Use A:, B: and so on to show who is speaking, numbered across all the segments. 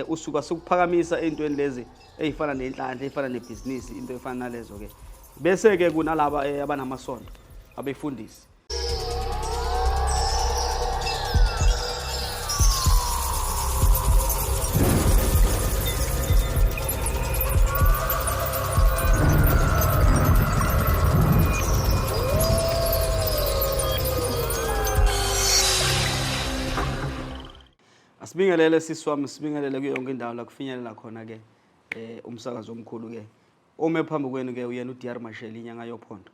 A: usuka sokuphakamisa entweni lezi ezifana nenhlanhla ezifana nebusiness into efana nalezo ke bese ke kunalaba abanamasonto abefundisi. Sibingelele siswami, sibingelele kuyo yonke indawo la kufinyelela khona ke umsakazo omkhulu ke ome phambi kwenu ke uyena Mashele inyanga yophondo.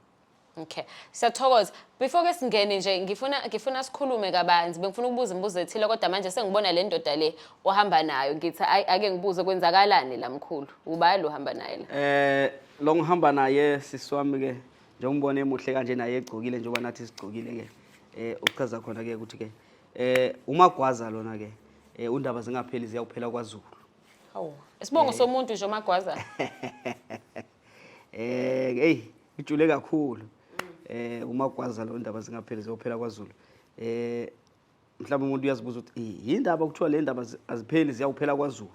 B: Okay. Siyathokoza. Before ke singene nje ngifuna sikhulume kabanzi. Bengifuna ukubuza imibuzo ethile kodwa manje sengibona le ndoda le ohamba nayo. Ngithi ake ngibuze kwenzakalani la mkhulu. Ubani lo hamba naye la?
A: Lo ngihamba naye siswami ke njengombone emuhle kanje naye egcokile njengoba nathi sigcokile ke uchaza khona ke ukuthi ke umagwaza lona ke undaba zingapheli ziyakuphela kwaZulu.
B: Hawu. Isibongo somuntu nje umagwaza.
A: Hey, ujule kakhulu. Umagwaza lo ndaba zingapheli ziyophela kwaZulu. Mhlawumbe umuntu uyazibuza ukuthi yindaba kuthiwa le ndaba azipheli ziyakuphela kwaZulu.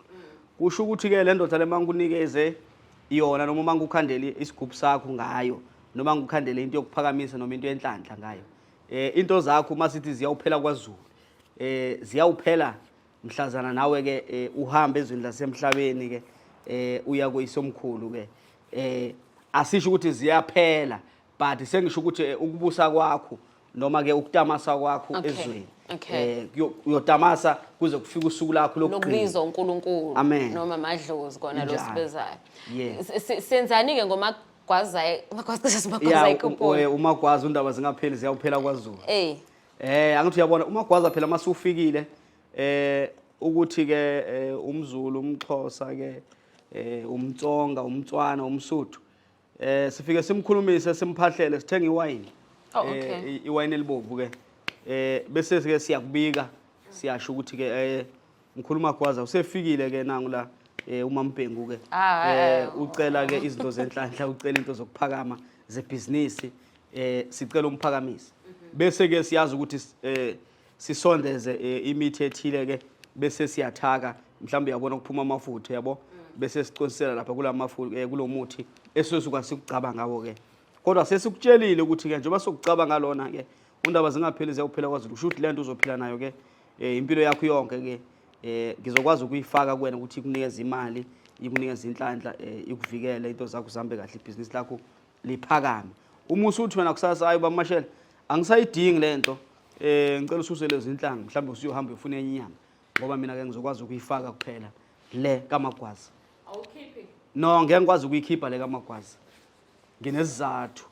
A: Kusho ukuthi ke le ndoda le mangunikeze iyona noma mangukhandele isigubhu sakho ngayo noma ngukhandele into yokuphakamisa noma into yenhlanhla ngayo. Into zakho masithi ziyawuphela kwaZulu. Ziyawuphela mhlazana nawe ke uhamba ezweni lasemhlabeni ke uya kuyisomkhulu ke asisho ukuthi ziyaphela but sengisho ukuthi ukubusa kwakho noma ke ukutamasa kwakho ezweni uyotamasa kuze kufike usuku lakho
B: lokubizwa uNkulunkulu noma amadlozi kona lo sibezayo. Senzani ke ngomagwaza
A: umagwaza undaba zingapheli ziyakuphela kwaZulu. Angithi uyabona umagwaza phela masufikile ukuthi ke umZulu umXhosa ke umTsonga umTswana umSuthu sifike simkhulumise simphahlele sithenga iwayini iwayini elibovu ke bese ke siyakubika siyasho ukuthi ke mkhuluma gwaza usefikile ke nangu la uMaMbhengu ke ucela ke izinto zenhlanhla ucela into zokuphakama zebusiness sicela umphakamisi bese ke siyazi ukuthi sisondeze imithi ethile ke bese siyathaka mhlawumbe uyabona ukuphuma amafutha yabo bese siqonisela lapha kulamafutha kulomuthi esosuka sikucaba ngawo ke kodwa sesikutshelile ukuthi ke njengoba sokucaba ngalona ke undaba zingapheli ziyakuphela kwaZulu kusho ukuthi lento uzophila nayo ke impilo yakho yonke ke ngizokwazi ukuyifaka kuwena ukuthi ikunikeze imali ikunikeze inhlanhla ikuvikele into zakho zihambe kahle ibusiness lakho liphakame uma usuthi wena kusasa hayi uMashele angisayidingi lento ngicela ususe lezi inhlanga mhlawumbe usiyohamba ufune enye inyama ngoba mina ke ngizokwazi ukuyifaka kuphela le kamagwaza.
B: Awukhiphi?
A: No, ngeke ngikwazi ukuyikhipha le kamagwaza. Nginesizathu.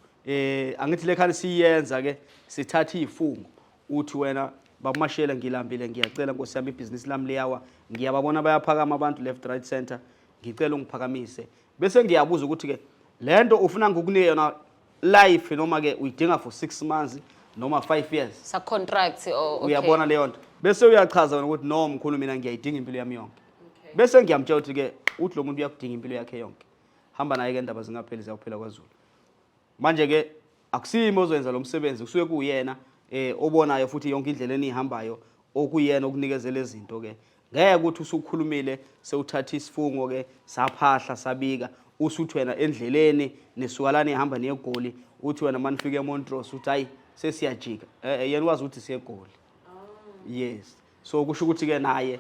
A: Angithi le khali siyenza ke sithatha izifungo uthi wena baMashele ngilambile ngiyacela Nkosi yami ibusiness lami liyawa ngiyababona bayaphakama abantu left right center ngicela ungiphakamise bese ngiyabuza ukuthi ke lento ufuna ngokunike yona life noma ke uyidinga for 6 months noma 5 years
B: sa contract
A: uyabona leyo nto bese uyachaza ukuthi no mkhulu mina ngiyayidinga impilo yami yonke bese ngiyamtshela ukuthi ke uthi lo muntu uyakudinga impilo yakhe yonke hamba naye ke indaba zingapheli ziyakuphela kwaZulu manje ke akusimo ozoyenza lo msebenzi kusuke kuyena obonayo futhi yonke indlela enihambayo okuyena okunikezela izinto ke ngeke ukuthi usukhulumile sewuthatha isifungo ke saphahla sabika usuthi wena endleleni nesukalana ihamba neGoli uthi wena manifike eMontrose uthi hayi sesiyajika yena wazi ukuthi siyeGoli. Yes, so kusho ukuthi ke naye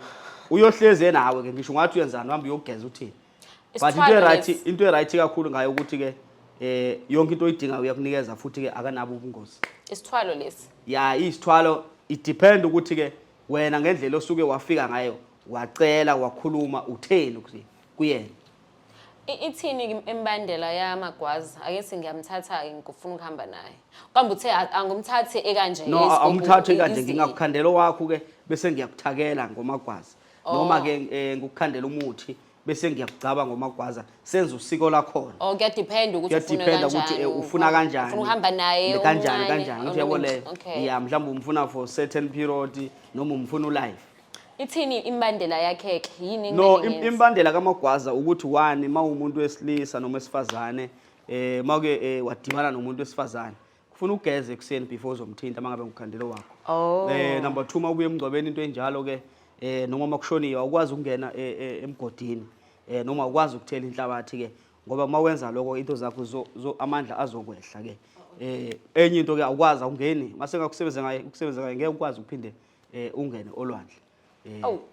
A: uyohleze nawe ke ngisho ngathi uyenzana uhamba uyogeza uthini but into eright kakhulu ngayo ukuthi ke yonke into oyidinga uyakunikeza futhi ke akanabo ubungozi.
B: Isithwalo lesi
A: ya isithwalo it depend ukuthi ke wena ngendlela osuke wafika ngayo wacela wakhuluma utheni ukuthi kuyena
B: ithini imbandela yamagwaza ake singiyamthatha ke ngifuna ukuhamba naye kambe uthe angumthathe ekanje
A: no amthathe kanje ngingakukhandela wakho ke bese ngiyakuthakela ngomagwaza noma ke ngikukhandela umuthi bese ngiyakucaba ngomagwaza senza usiko lakhona
B: kuyadepend ukuthi
A: ufuna kanjani
B: ufuna ukuhamba naye
A: kanjani uyabona yeah mhlawumbe umfuna for certain period noma umfuna ulife.
B: Ithini imbandela yakhe yini
A: no imbandela kamagwaza ukuthi one mawumuntu wesilisa noma esifazane mawuke wadibana nomuntu wesifazane kufuna ugeze ekseni before uzomthinta mangabe ngukhandelo wakho. Number 2 mawubuye emgcwabeni into enjalo ke noma makushoniwe awukwazi ukungena emgodini noma ukwazi ukuthela inhlabathi ke ngoba mawenza lokho into zakho amandla azokwehla ke enye into ke awukwazi awungeni mase ngakusebenza ngaye ngeke ukwazi ukuphinde ungene olwandle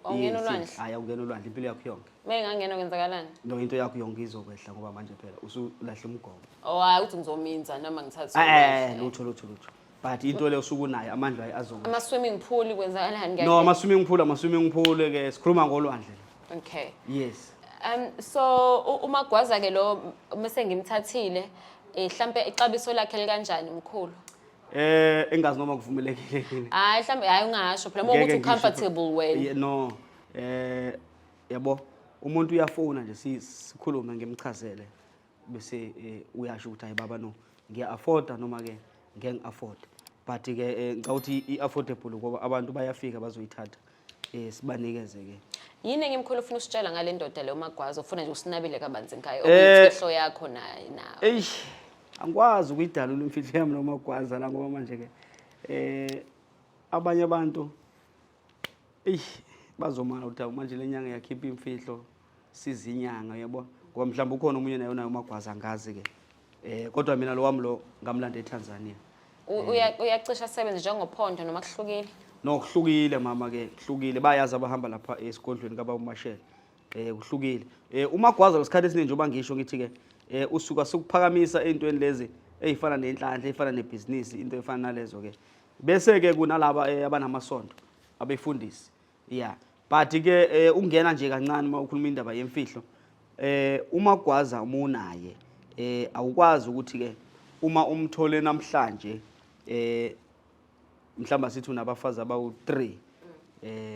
B: awungena olwandle
A: hayi awungena olwandle impilo yakho yonke
B: mengangena kwenzakalani
A: no into yakho yonke izokwehla ngoba manje phela usulahla umgomo
B: hayi uthi ngizominza noma ngithatha
A: lutho but into le usuku nayo amandla ayi azokwehla
B: ama-swimming pool kwenzakalani
A: no ama-swimming pool ke sikhuluma ngolwandle
B: okay
A: yes
B: so uMagwaza ke lo mase ngimthathile mhlambe ixabiso lakhe likanjani mkhulu
A: engazi noma kuvumelekile
B: hayi mhlambe hayi ungasho phela ukuthi comfortable wena
A: no yabo umuntu uyafona nje sikhulume ngimchazele bese uyasho ukuthi hayi baba no ngiya afforda noma ke ngeke ngi-afford but ke ngicawuthi i-affordable ngoba abantu bayafika bazoyithatha sibanikeze ke
B: yini engimkhulu ufuna usitshela ngale ndoda le uMagwaza ufuna nje usinabile kabanzi ngayo okuyimfihlo yakho nayo
A: angikwazi ukuyidalula imfihlo yami noMagwaza la ngoba manje ke abanye abantu bazomana ukuthi manje lenyanga yakhipha imfihlo sizinyanga yabo ngoba mhlawumbe ukhona umunye naye uMagwaza angazi ke kodwa mina lo wami lo ngamlanda eTanzania
B: uyacisha sebenze njengophondo noma kuhlukile
A: no kuhlukile mama ke kuhlukile bayazi abahamba lapha esigodlweni kaba uMashele kuhlukile uMagwaza lesikhathi esiningi njengoba ngisho ngithi ke usuka sokuphakamisa entweni lezi ezifana nenhlanhla efana nebusiness into efana nalezo ke bese ke kunalaba abanamasonto abefundisi but ke ungena nje kancane uma ukhuluma indaba yemfihlo uMagwaza umunaye awukwazi ukuthi ke uma umthole namhlanje mhlamba sithi unabafazi abawu3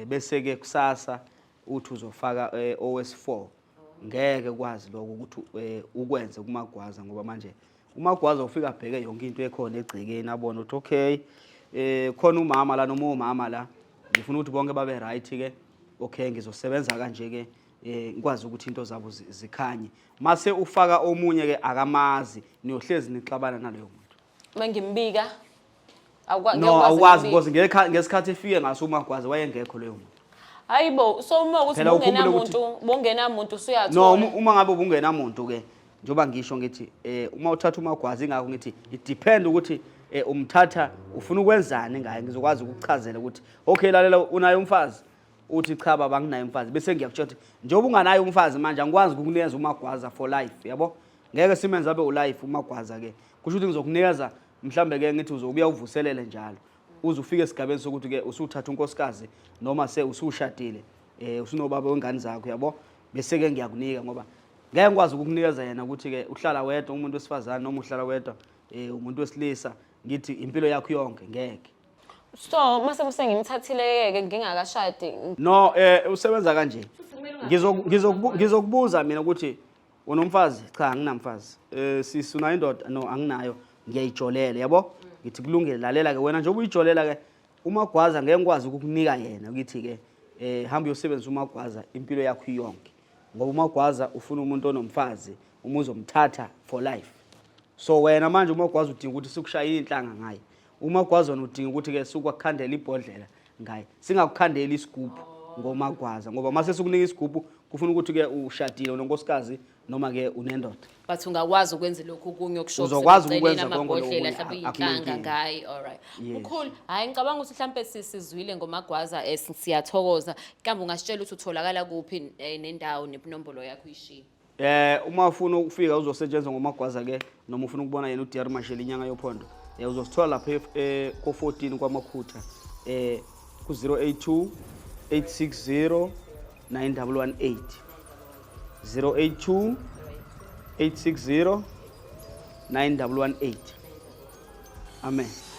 A: bese ke kusasa uthi uzofaka OS4 ngeke kwazi lokho ukuthi ukwenze kuMagwaza ngoba manje uMagwaza ufika abheke yonke into ekhona egcekeni abone ukuthi okay khona umama la noma umama la ngifuna ukuthi bonke babe right ke okay ngizosebenza kanje ke ngikwazi ukuthi into zabo zikhanye mase ufaka omunye ke akamazi niyohlezi nixabana naleyo muntu
B: mangimbika
A: awukwazi because ngesikhathi efike ngaso uMagwaza wayengekho leyo muntu
B: hayibo so uma ukuthi bongenamuntu usuyathola
A: no uma ngabe ubungenamuntu ke njoba ngisho ngithi uma uthatha uMagwaza ingakho ngithi it depend ukuthi umthatha ufuna ukwenzani ngaye ngizokwazi ukukuchazela ukuthi okay lalela unayo umfazi uthi cha baba nginayo umfazi bese ngiyakutshela ukuthi njengoba unganayo umfazi manje angikwazi ukukunikeza uMagwaza for life yabo ngeke simenze abe ulife uMagwaza ke kusho ukuthi ngizokunikeza mhlambe ke ngithi uzobuya uvuselele njalo uzufika esigabeni sokuthi ke usuthatha unkosikazi noma usushadile usunobaba wengane zakho yabo bese ke ngiyakunika ngoba ngeke ngikwazi ukukunikeza yena ukuthi ke uhlala wedwa umuntu wesifazane noma uhlala wedwa umuntu wesilisa ngithi impilo yakho yonke ngeke
B: so mase musengimthathile ke ngingakashadi
A: no usebenza kanje ngizokubuza mina ukuthi unomfazi cha anginamfazi sisuna indoda no anginayo ngiyayijolela yabo ngithi kulungile lalela ke wena nje ubuyijolela ke uMagwaza ngeke ngikwazi ukukunika yena ukuthi ke hamba uyosebenza uMagwaza impilo yakho yonke ngoba uMagwaza ufuna umuntu onomfazi umuzomthatha for life so wena manje uMagwaza udinga ukuthi sikushaya inhlanga ngaye uMagwaza udinga ukuthi ke sikwakhandela ibhodlela ngaye singakukhandela isigubhu ngoMagwaza ngoba mase sikunika isigubhu kufuna ukuthi ke ushadile unonkosikazi noma ke unendoda
B: but ungakwazi ukwenza lokho kunye okushoza
A: uzokwazi ukwenza
B: amabhodlela mhlawumbe inhlanga ngaye alright mkhulu hayi ngicabanga ukuthi mhlawumbe sizwile ngoMagwaza siyathokoza kambe ungasitshela ukuthi utholakala kuphi nendawo nenombolo yakho ishiya
A: uma ufuna ukufika uzosetshenzwa ngoMagwaza ke noma ufuna ukubona yena uDr Mashele inyanga yophondo uzosithola lapha ko14 kwaMakhutha ku 082 860 9118 082 860 9118 amen.